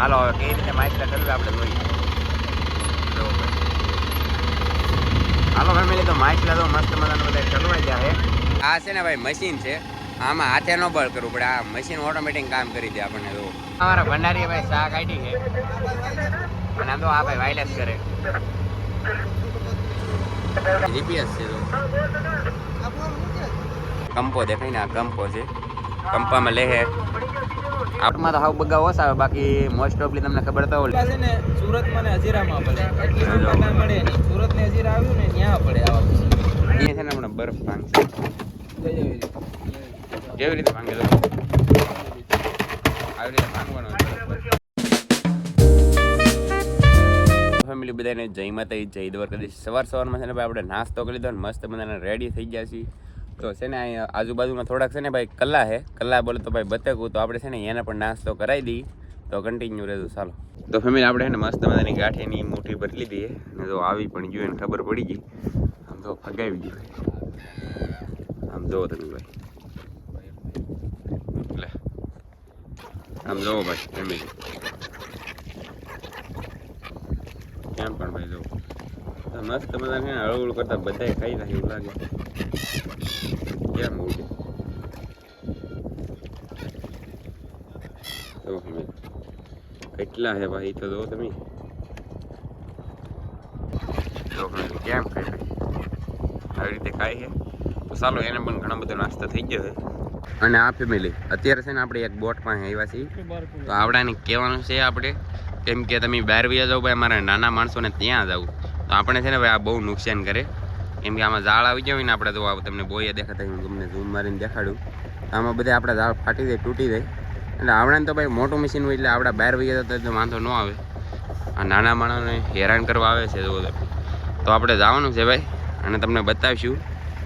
હાલો હવે કઈ રીતે માછલા કરવી આપણે જોઈએ. હાલો ફેમિલી, તો માછલા તો મસ્ત મજાનું બધા ચલવાઈ જાય. આ છે ને ભાઈ મશીન છે, આમાં હાથે ન બળ કરવું પડે, આ મશીન ઓટોમેટિક કામ કરી દે આપણને. તો અમારા ભંડારી ભાઈ શાક કાઢી છે અને આમ તો આ ભાઈ વાયલેસ કરે જીપીએસ છે. તો કંપો દેખાય ને, આ કંપો છે, કંપામાં લે હે. આપમાં તો હાવ બગા ઓછા આવે, બાકી મોસ્ટ ઓફલી તમને ખબર તો છે ને સુરતમાં ને હજીરામાં પડે, એટલી ના મળે નહીં. સુરત ને હજીરા આવ્યું ને ત્યાં પડે આવા અહીંયા છે ને હમણાં બરફ ભાંગશે. કેવી રીતે ભાંગે તો આવી રીતે ભાંગવાનો ફેમિલી બધાને જય માતા જય દ્વારકાધીશ. સવારમાં છે ને ભાઈ આપણે નાસ્તો કરી લીધો ને મસ્ત બધાને રેડી થઈ ગયા છીએ. તો છે ને અહીંયા આજુબાજુમાં થોડાક છે ને ભાઈ કલ્લા છે, કલ્લા બોલે તો ભાઈ બતકું, તો આપણે છે ને એને પણ નાસ્તો કરાવી દઈએ. તો કન્ટિન્યુ રહેતું ચાલો. તો ફેમિલી આપણે છે ને મસ્ત મજાની ગાંઠીની મુઠ્ઠી ભરી લીધી ને તો આવી પણ ગયું એને ખબર પડી ગઈ. આમ તો ફગાવી ગયું, આમ જોવો તમે ભાઈ, એટલે આમ જોવો ભાઈ ફેમિલી કેમ પણ ભાઈ જોવો મસ્ત મજા છે ને. હળવું કરતા બધાય ખાઈ નાખે એવું લાગે. કેમ ઉડે તો કેટલા છે ભાઈ, તો જો તમે કેમ ખાઈ આવી રીતે ખાય છે. તો ચાલો એને પણ ઘણો બધો નાસ્તો થઈ ગયો છે. અને આ ફેમિલી અત્યારે છે ને આપણે એક બોટ પાસે આવ્યા છીએ. તો આવડાને કહેવાનું છે આપણે, કેમ કે તમે બહાર વ્યા જાઓ ભાઈ, અમારા નાના માણસોને ત્યાં જાવ તો આપણે છે ને ભાઈ આ બહુ નુકસાન કરે. કેમ કે આમાં ઝાડ આવી જાય ને, આપણે તો તમને બોયા દેખાતા હું તમને ઝૂમ મારીને દેખાડું. આમાં બધા આપણા ઝાડ ફાટી જાય, તૂટી જાય. એટલે આવડાને તો ભાઈ મોટું મશીન હોય એટલે આપણા બહાર વહી જતા તો વાંધો ન આવે. આ નાના માણસોને હેરાન કરવા આવે છે. તો આપણે જવાનું છે ભાઈ અને તમને બતાવીશું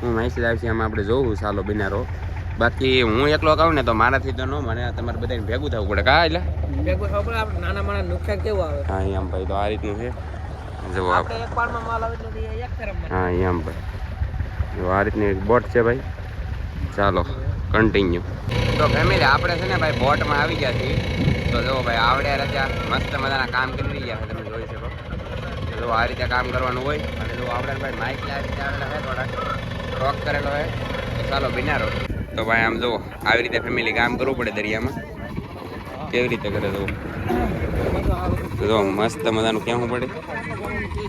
હું માહિતી લાવીશ. આમાં આપણે જોવું ચાલો બિનારો. બાકી હું એકલો કહું ને તો મારાથી તો ન મને, તમારે બધાને ભેગું થવું પડે. કા એટલે ભેગું થવું પડે. આપણે નાના માણસ નુકસાન કેવું આવે. હા એમ ભાઈ, તો આ રીતનું છે. જો આપણે એક પારમાં માલ આવે એટલે એક તરફ. હા એમ ભાઈ, જો આ રીતની એક બોટ છે ભાઈ. ચાલો કન્ટિન્યુ. તો ફેમિલી આપણે છે ને ભાઈ બોટમાં આવી ગયા છીએ. તો જો ભાઈ આવડે રજા મસ્ત મજાના કામ કરી રહ્યા છે, તમે જોઈ શકો. જો આ રીતે કામ કરવાનું હોય. અને જો આપણે ભાઈ માઇક લાવી આવેલા છે, થોડાક શોખ કરેલો હોય. તો ચાલો બિનારો. તો ભાઈ આમ જો આવી રીતે ફેમિલી કામ કરવું પડે દરિયામાં. કેવી રીતે કરે જો મસ્ત મજાનું કહેવું પડે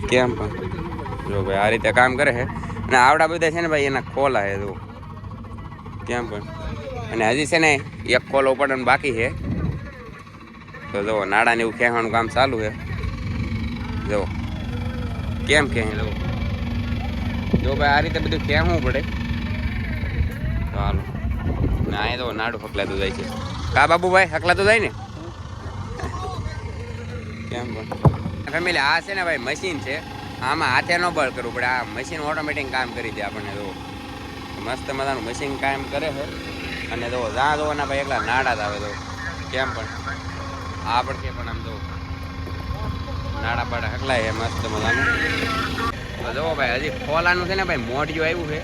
કેમ પણ. જો ભાઈ આ રીતે કામ કરે છે. અને આવડા બધા છે ને ભાઈ એના ખોલા છે જો કેમ પણ. અને હજી છે ને એક ખોલો ઉપાડવાનું બાકી છે. તો જો નાડાને એવું ખેવાનું કામ ચાલુ છે. જો કેમ કે જો ભાઈ આ રીતે બધું કહેવું પડે. તો હાલો ને અહીંયા તો નાડું હકલાતું જાય છે. કા બાબુ ભાઈ હકલાતું જાય ને કેમ પણ. ફેમિલી આ છે ને ભાઈ મશીન છે, આમાં હાથે ન બળ કરવું પડે, આ મશીન ઓટોમેટિક કામ કરી દે આપણને. તો મસ્ત મજાનું મશીન કામ કરે છે. અને તો જ્યાં જોવાના ભાઈ એકલા નાડા જ આવે. તો કેમ પણ આ પણ કે પણ આમ તો નાડા પાડા હકલાય છે મસ્ત મજાનું. તો જુઓ ભાઈ હજી ખોલાનું છે ને ભાઈ મોઢિયું આવ્યું છે.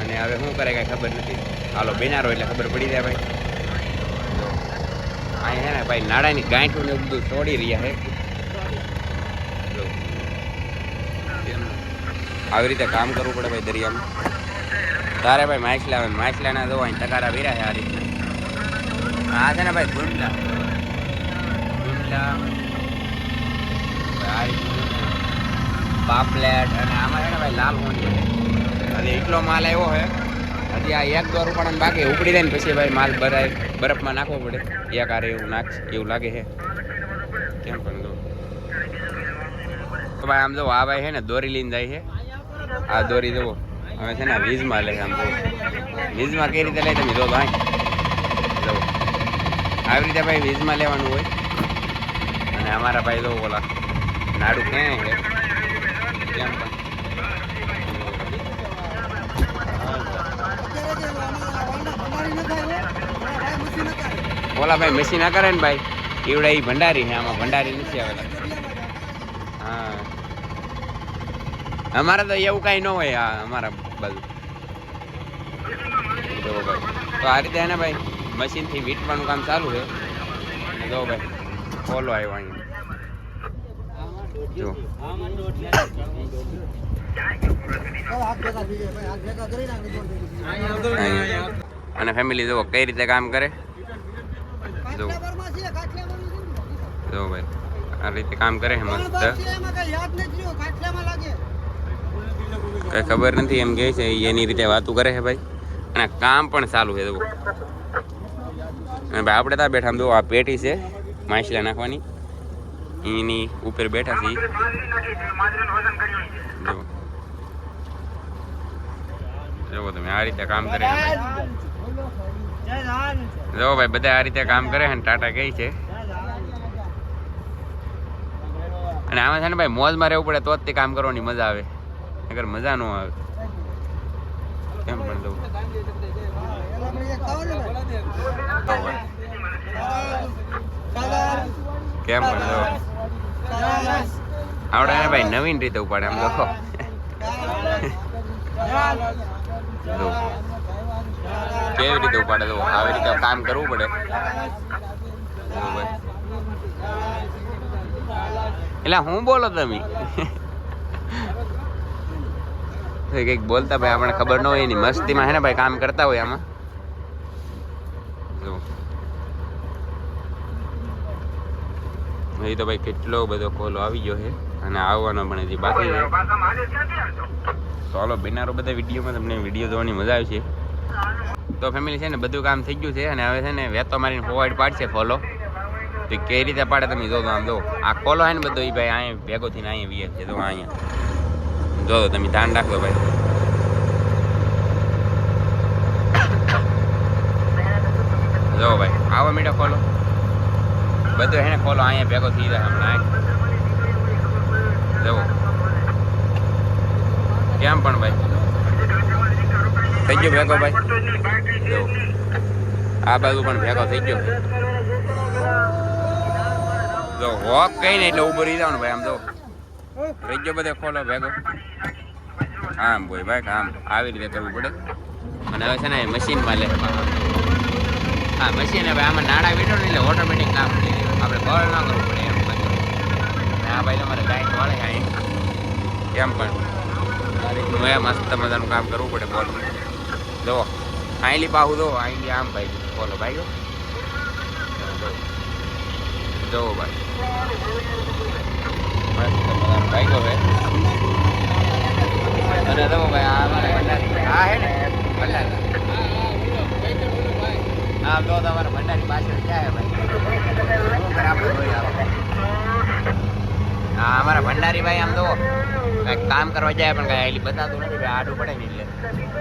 અને હવે શું કરે કાંઈ ખબર નથી. હાલો બિનારો એટલે ખબર પડી જાય ભાઈ. અહીં છે ને ભાઈ નાડાની ગાંઠું ને બધું છોડી રહ્યા છે. આવી રીતે કામ કરવું પડે ભાઈ દરિયામાં. તારે ભાઈ માછલા આવે, માછલાના જો અહીં ટકારા વીરા છે આ રીતે. આ છે ને ભાઈ ગુંડલા આ રીતે પાપલેટ. અને આમાં છે ને ભાઈ લાલ હોંડી છે. હજી એટલો માલ આવ્યો છે. હજી આ એક દોર ઉપાડવાનું બાકી, ઉપડી જાય ને પછી ભાઈ માલ ભરાય બરફમાં નાખવો પડે. એક આરે એવું નાખ એવું લાગે છે કેમ પણ. તો ભાઈ આમ જો આ ભાઈ છે ને દોરી લઈને જાય છે. આ દોરી જુઓ હવે છે ને વીજમાં લે. આમ જો વીજમાં કઈ રીતે લે તમે જો ભાઈ. જો આવી રીતે ભાઈ વીજમાં લેવાનું હોય. અને અમારા ભાઈ જો ઓલા નાડું ક્યાં છે કેમ પણ. ઓલા ભાઈ મશીન ના કરે ને ભાઈ એવડા એ ભંડારી છે, આમાં ભંડારી નથી આવેલા. હા અમારે તો એવું કાંઈ ન હોય આ અમારા બાજુ. જો ભાઈ તો આ રીતે ને ભાઈ મશીનથી વીંટવાનું કામ ચાલુ છે. જો ભાઈ ખોલો આવ્યો અહીંયા જો અને ફેમિલી જુઓ કઈ રીતે કામ કરે જો ભાઈ આ રીતે કામ કરે છે મસ્ત કઈ ખબર નથી એમ કહે છે એની રીતે વાતું કરે છે ભાઈ અને કામ પણ ચાલુ છે જુઓ અને ભાઈ આપણે ત્યાં બેઠા જો આ પેટી છે માછલા નાખવાની એની ઉપર બેઠા છીએ જો તમે આ રીતે કામ કરે જો ભાઈ બધા આ રીતે કામ કરે છે ને ટાટા કહે છે અને આમાં છે ને ભાઈ મોજમાં રહેવું પડે તો જ તે કામ કરવાની મજા આવે અગર મજા ન આવે કેમ પણ દઉં કેમ પણ દો આવડે ને ભાઈ નવીન રીતે ઉપાડે આમ લખો કેવી રીતે ઉપાડે તો આવી રીતે કામ કરવું પડે એટલે હું બોલો તમે કઈક બોલતા ભાઈ આપણને ખબર ન હોય એની મસ્તીમાં હે ને ભાઈ કામ કરતા હોય આમાં એ તો ભાઈ કેટલો બધો કોલો આવી ગયો છે અને આવવાનો પણ હજી બાકી છે ચાલો બિનારો બધા વિડીયોમાં તમને વિડીયો જોવાની મજા આવશે તો ફેમિલી છે ને બધું કામ થઈ ગયું છે અને હવે છે ને વેતો મારીને ફોવાઈડ પાડશે ફોલો તો કઈ રીતે પાડે તમે જો આમ જો આ કોલો છે ને બધો એ ભાઈ અહીંયા ભેગો થઈને અહીંયા વીએ છે તો અહીંયા જો તમે ધ્યાન રાખજો ભાઈ જો ભાઈ આવો મીઠો ખોલો બધો હે ને ખોલો અહીંયા ભેગો થઈ જાય હમણાં જવો કેમ પણ ભાઈ થઈ ગયો ભેગો ભાઈ જો આ બાજુ પણ ભેગો થઈ ગયો જો હોક કઈ ને એટલે ઉભો રહી જાવ ને ભાઈ આમ જો રહી ગયો બધે ખોલો ભેગો આમ બોય ભાઈ આમ આવી રીતે કરવું પડે અને હવે છે ને મશીનમાં લે હા મશીન હવે આમાં નાડા વીડો ને એટલે ઓટોમેટિક કામ થઈ જાય આપણે બળ ના કરવું પડે એમ હા ભાઈ તમારે ગાય વાળે અહીં કેમ પણ આ રીતનું એ મસ્ત મજાનું કામ કરવું પડે બોલ જો આઈલી પાહું જો આઈલી આમ ભાઈ બોલો ભાઈ જો ભાઈ મસ્ત મજાનું ભાઈ ગયો ભાઈ અને જો ભાઈ આ અમારે ભંડારી આ હે ને ભંડારી હા તો તમારા ભંડારી પાછળ ક્યાં હે ભાઈ હા અમારા ભંડારી ભાઈ આમ તો કંઈક કામ કરવા જાય પણ કઈ આટલી બતાતું નથી ભાઈ આડું પડે ને એટલે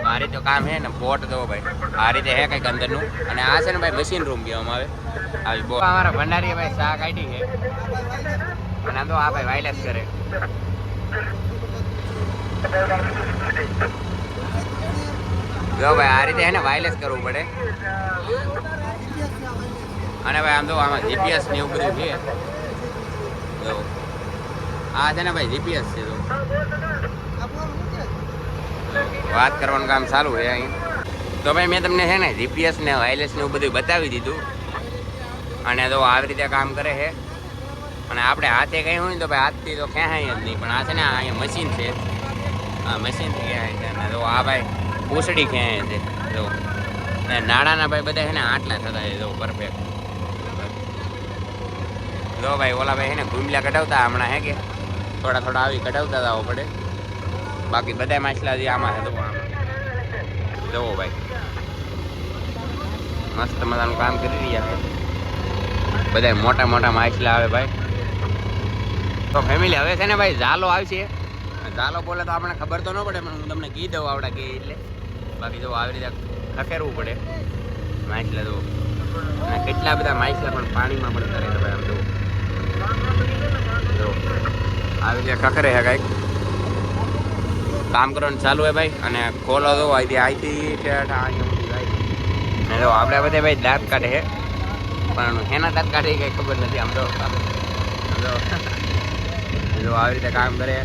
આ રીતે કામ છે ને બોટ દો ભાઈ આ રીતે હે કંઈક અંદરનું અને આ છે ને ભાઈ મશીન રૂમ કહેવામાં આવે આવી બોટ અમારા ભંડારી ભાઈ શાક કાઢી છે અને આમ તો આ ભાઈ વાયલેસ કરે જો ભાઈ આ રીતે એને વાયરલેસ કરવું પડે અને ભાઈ આમ તો આમાં જીપીએસ ને એવું બધું છે જો આ છે ને ભાઈ જીપીએસ છે તો વાત કરવાનું કામ ચાલુ છે અહીં તો ભાઈ મેં તમને છે ને જીપીએસ ને વાયરલેસ ને એવું બધું બતાવી દીધું અને તો આવી રીતે કામ કરે છે અને આપણે હાથે કંઈ હોય ને તો ભાઈ હાથથી તો ખેંચાય જ નહીં પણ આ છે ને અહીંયા મશીન છે હા મશીનથી ખેંચાય છે અને તો આ ભાઈ પૂછડી ખેંચે છે જો અને નાણાના ભાઈ બધા છે ને આટલા થતા છે જો પરફેક્ટ જો ભાઈ ઓલા ભાઈ છે ને ઘૂમલા કઢાવતા હમણાં હે કે થોડા થોડા આવી કઢાવતા જવો પડે બાકી બધા માછલા જે આમાં છે તો આમાં જુઓ ભાઈ મસ્ત મજાનું કામ કરી રહ્યા છે બધા મોટા મોટા માછલા આવે ભાઈ તો ફેમિલી હવે છે ને ભાઈ ઝાલો આવશે ઝાલો બોલે તો આપણે ખબર તો ન પડે પણ હું તમને કહી દઉં આવડા કે એટલે બાકી જો આવી રીતે ખખેરવું પડે માછલા જો અને કેટલા બધા માછલા પણ પાણીમાં પણ કરે છે ભાઈ આમ જો આવી રીતે ખખરે છે કાંઈક કામ કરવાનું ચાલુ હોય ભાઈ અને ખોલો દો અહીંથી અને જો આપણે બધા ભાઈ દાંત કાઢે છે પણ એના દાંત કાઢે કંઈ ખબર નથી આમ તો જો આવી રીતે કામ કરે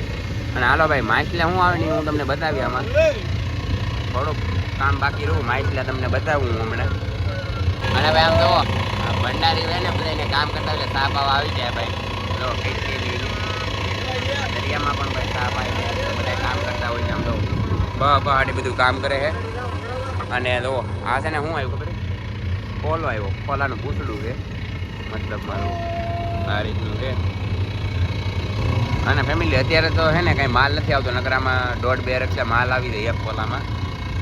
અને હાલો ભાઈ માછલા શું આવે ને હું તમને બતાવી આમાં થોડુંક કામ બાકી રહું માછલા તમને બતાવું હું હમણાં અને ભાઈ આમ જુઓ ભંડારી હોય ને બધાને કામ કરતા હોય સાપ આવી જાય ભાઈ. લો કઈ દરિયામાં પણ ભાઈ સાપ આવી જાય તો બધા કામ કરતા હોય છે. આમ તો બહાટી બધું કામ કરે છે. અને જો આ છે ને શું આવ્યું ખબર કોલો આવ્યો, કોલાનું પૂછડું છે મતલબ મારું આ રીતનું છે. અને ફેમિલી અત્યારે તો છે ને કંઈ માલ નથી આવતો, નકરામાં 1.5-2 રક્ષા માલ આવી જાય એક કોલામાં.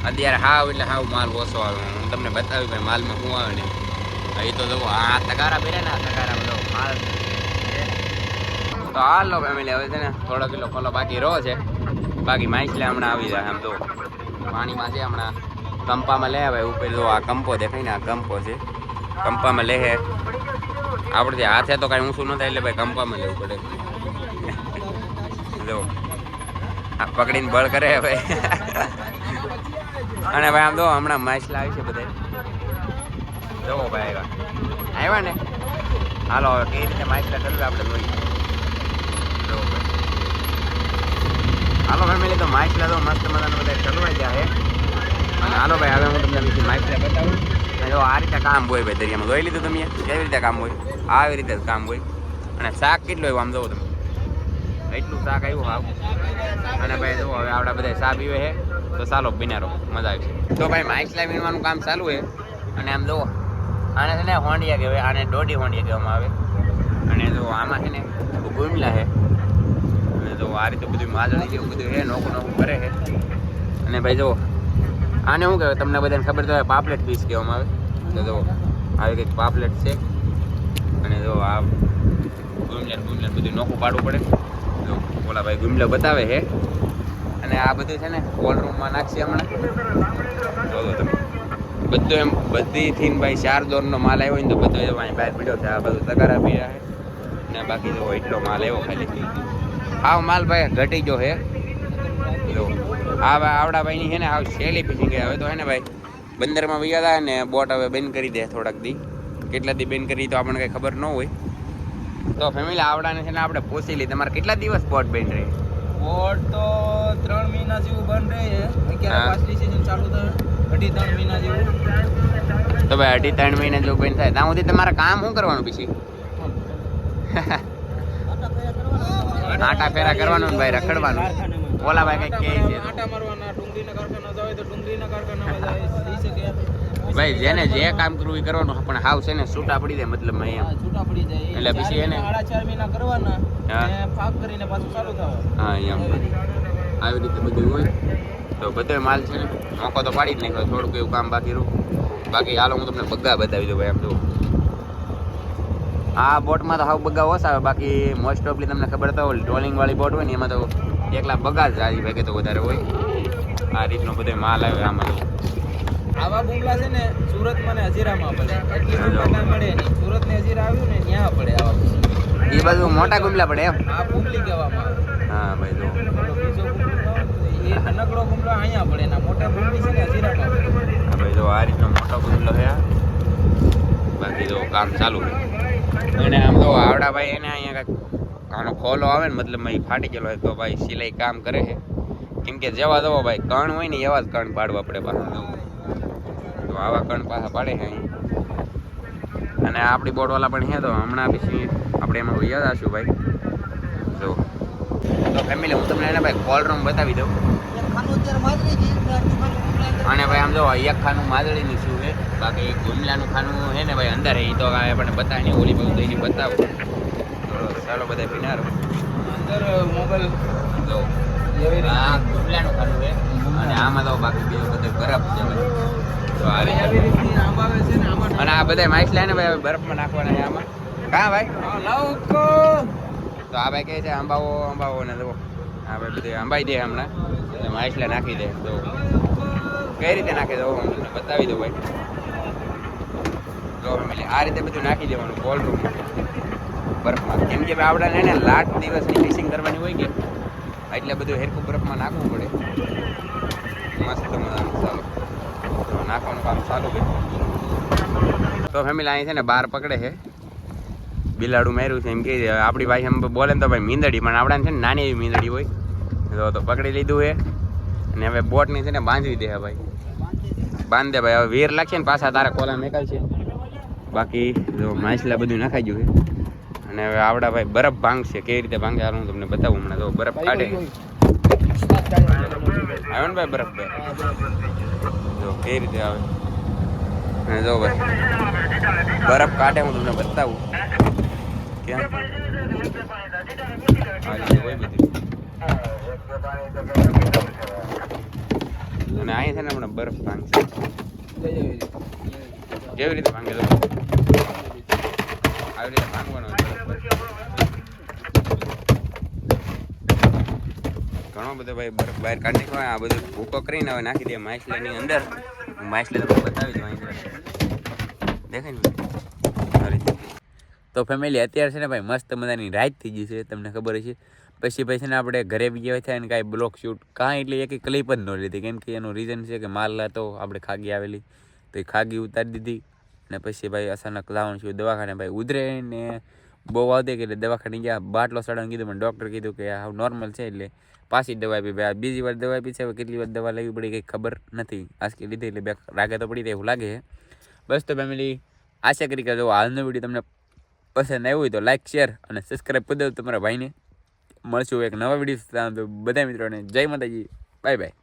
અત્યારે હાવ એટલે હાવ માલ ઓછો આવે. હું તમને બતાવ્યું ભાઈ માલમાં શું આવે ને એ તો જુઓ આ તગારા પહેરે ને આ તગારા બધો માલ છે. તો હાલો ફેમિલી હવે છે ને થોડો કિલો કોલો બાકી રહો છે. બાકી માછલી હમણાં આવી જાય. આમ તો પાણીમાં છે હમણાં કંપામાં લે આવે ઉપર. જો આ કંપો દેખાય ને આ કંપો છે, કંપામાં લે હે. આપણે હાથે તો કાંઈ ઊંચું ન થાય એટલે ભાઈ કંપામાં લેવું પડે. જો આ પકડીને બળ કરે ભાઈ. અને ભાઈ આમ તો હમણાં માછલા આવી છે બધા. જુઓ ભાઈ આવ્યા ને. હાલો હવે કઈ રીતે માછલા કરવી આપણે જોઈએ. જુઓ ભાઈ હાલો ફેમિલી તો માછલા તો મસ્ત મજાનું બધા ચલવાઈ જાય. અને હાલો ભાઈ હવે હું તમને બીજી માહિતી બતાવું. જો આ રીતે કામ હોય ભાઈ દરિયામાં. જોઈ લીધું તમે કેવી રીતે કામ હોય? આવી રીતે જ કામ હોય. અને શાક કેટલું આવ્યું આમ જોવો તમે, એટલું શાક આવ્યું હાવ. અને ભાઈ જો હવે આપણા બધા શાક પીવે છે તો ચાલો બિનારો મજા આવશે. તો ભાઈ માછલા વીણવાનું કામ ચાલુ છે. અને આમ જુઓ આને છે ને હોંડિયા કહેવાય, આને દોઢી હોંડિયા કહેવામાં આવે. અને જો આમાં છે ને ગુમલા છે. અને જો આ રીતે બધું માજણી જેવું બધું છે, નોખું નોખું કરે છે. અને ભાઈ જો આને શું કહેવાય તમને બધાને ખબર તો હોય, પાપલેટ પીસ કહેવામાં આવે. તો જો આવી કંઈક પાપલેટ છે. અને જો આ ગુમલેટ બધું નોખું પાડવું પડે. જો ઓલા ભાઈ ગુમલો બતાવે છે. અને આ બધું છે ને કોલ્ડ રૂમમાં નાખશે હમણાં. જોજો તમે બધું એમ બધીથી ભાઈ 4 દોરનો માલ આવ્યો હોય ને તો બધો અહીં બહાર પીડ્યો છે. આ બધું તગારા પીડ્યા છે. ને બાકી જો એટલો માલ આવ્યો ખાલી. આવ માલ ભાઈ ઘટી ગયો છે. જો આવડા ભાઈની છે ને આવ શેલી ફિશિંગ હવે તો હે ને ભાઈ બંદરમાં વૈયા હતા ને બોટ હવે બંધ કરી દે થોડાક દી. કેટલા દી બંધ કરી તો આપણને કંઈ ખબર ન હોય. તો ફેમિલી આવડાને છે ને આપણે પૂછી લઈએ તમારે કેટલા દિવસ બોટ બંધ રહે? બોટ તો 3 મહિના જેવું બંધ રહે છે. અત્યારે પાછલી સીઝન ચાલુ થાય 2.5-3 મહિના જેવું. તો ભાઈ 2.5-3 મહિના જેવું બંધ થાય ત્યાં સુધી તમારે કામ શું કરવાનું પછી? આટા ફેરા કરવાનું ને ભાઈ રખડવાનું. ઓલા ભાઈ કઈ કહે છે આટા મારવાના. ડુંગળીના કારખાના જાય તો ડુંગળીના કારખાનામાં જાય જઈ શકે. ભાઈ જેને જે કામ કરવું એ કરવાનું. પણ હાવ છે ને છૂટા પડી જાય મતલબ એમ છૂટા પડી જાય એટલે પછી એને 4.5 મહિના કરવાના અને ફાક કરીને પાછું ચાલુ થવાનું. હા એમ આવી રીતે બધું હોય. તો બધો માલ છે ને મોકો તો પાડી જ નાખ્યો. થોડુંક એવું કામ બાકી રહ્યું. બાકી હાલો હું તમને બગ્ગા બતાવી દઉં ભાઈ. આમ જો આ બોટમાં તો હાવ બગ્ગા ઓછા આવે. બાકી મોસ્ટ ઓફલી તમને ખબર તો ટ્રોલિંગ વાળી બોટ હોય ને એમાં તો એકલા બગા જ આવી ભાગે તો વધારે હોય. આ રીતનો બધો માલ આવે આમાં. આવા બુમલા છે ને સુરતમાં ને હજીરામાં પડે. એટલી બુમલા મળે નહીં. સુરત ને હજીરા આવ્યું ને ત્યાં પડે આવા બુમલા. એ બાજુ મોટા ગુમલા પડે એમ. આ બુમલી કહેવામાં આવે. હા ભાઈ જો બીજો બુમલો એ નકડો બુમલો અહીંયા પડે ને મોટા બુમલી છે ને હજીરામાં પડે. હા ભાઈ જો આ રીતનો મોટો ગુમલો છે. બાકી જો કામ ચાલુ. અને આમ તો આવડા ભાઈ એને અહીંયા કાંઈક આનો ખોલો આવે ને મતલબ એ ફાટી ગયેલો હોય તો ભાઈ સિલાઈ કામ કરે છે. કેમ કે જેવા દવો ભાઈ કણ હોય ને એવા જ કણ પાડવા પડે પાછા. તો આવા કણ પાછા પાડે છે અહીં. અને આપણી બોટવાલા પણ છે તો હમણાં પછી આપણે એમાં યાદ આવીશું ભાઈ. જો તો ફેમિલી હું તમને એને ભાઈ કોલ્ડ રૂમ બતાવી દઉં. અને ભાઈ આમ જો એક ખાનું માદળીનું શું છે. બાકી ગુમલાનું ખાનું છે ને ભાઈ અંદર એ તો આપણને બતાવે નહીં. ઓલી બહુ દઈને બતાવો. ચાલો બધા પીનારો અંદર મોબાઈલ જો આ ગુમલાનું ખાનું છે. અને આમાં તો બાકી બે બધું બરફ છે ભાઈ. તો આ રીતે અને આ બધા માછલા ને ભાઈ બરફમાં નાખવાના છે આમાં. કાં ભાઈ તો આ ભાઈ કહે છે અંબાવો ને જુઓ આ ભાઈ બધું અંબાઈ દે હમણાં. માછલા નાખી દે તો કઈ રીતે નાખી દો હું તમને બતાવી દઉં ભાઈ. જો ફેમિલી આ રીતે બધું નાખી દેવાનું કોલ્ડ રૂમમાં બરફમાં. કેમ કે આવડાને એને લાટ દિવસની ફિશિંગ કરવાની હોય કે એટલે બધું હેરકું બરફમાં નાખવું પડે. મસ્ત મજાનું ચાલો નાખવાનું કામ ચાલુ છે. તો ફેમિલી અહીં છે ને બહાર પકડે છે. બિલાડું માર્યું છે એમ કે આપણી ભાઈ એમ બોલે ને તો ભાઈ મીંદડી. પણ આપણાને છે ને નાની એવી મીંદડી હોય તો પકડી લીધું છે. અને હવે બોટની છે ને બાંધવી દે ભાઈ. બાંધ દે ભાઈ. હવે વેર લાગશે ને પાછા તારા કોલા મેકાલ છે. બાકી જો માછલા બધું નાખાઈ ગયું છે અને હવે આવડા ભાઈ બરફ ભાંગશે કેવી રીતે ભાંગે હાલ હું તમને બતાવું હમણાં. તો બરફ કાઢે આવ્યો ને ભાઈ બરફ ભાઈ જો કેવી રીતે આવે અને જો ભાઈ બરફ કાઢે હું તમને બતાવું ક્યાં આ રીતે હોય બધી. અને અહીં છે ને હમણાં બરફ ભાંગશે કેવી રીતે ભાંગે તો આવી રીતે ભાંગવાનો ઘણો બધો ભાઈ બરફ બહાર કાઢી નાખવા. આ બધું ભૂકો કરીને હવે નાખી દે માછલાની અંદર. માછલા તમને બતાવી દઉં અહીં દેખાય ને આ રીતે. તો ફેમિલી અત્યારે છે ને ભાઈ મસ્ત મજાની રાત થઈ ગઈ છે તમને ખબર છે. પછી ભાઈ છે ને આપણે ઘરે બી ગયા થાય ને કાંઈ બ્લોક શૂટ કાંઈ એટલે એક ક્લિપ જ ન લીધી કેમ કે એનું રીઝન છે કે માલ હતો આપણે ખાગી આવેલી તો એ ખાગી ઉતારી દીધી. ને પછી ભાઈ અચાનક લાવવાનું છું દવાખાને ભાઈ ઉધરે ને બહુ આવતી કે એટલે દવાખાને ગયા બાટલો ચડાવવાનું કીધું પણ ડૉક્ટર કીધું કે આ નોર્મલ છે એટલે પાછી દવા આપી ભાઈ. આ બીજી વાર દવા આપી છે હવે કેટલી વાર દવા લેવી પડી કંઈ ખબર નથી. આજકી લીધી એટલે બે રાગે તો પડી એવું લાગે છે. બસ તો ફેમિલી આશા કરી કે જો હાલનો વિડીયો તમને પસંદ આવ્યો હોય તો લાઈક શેર અને સબસ્ક્રાઈબ કરી દો તમારા ભાઈને. મળશું એક નવા વિડીયો બધા મિત્રોને જય માતાજી બાય બાય.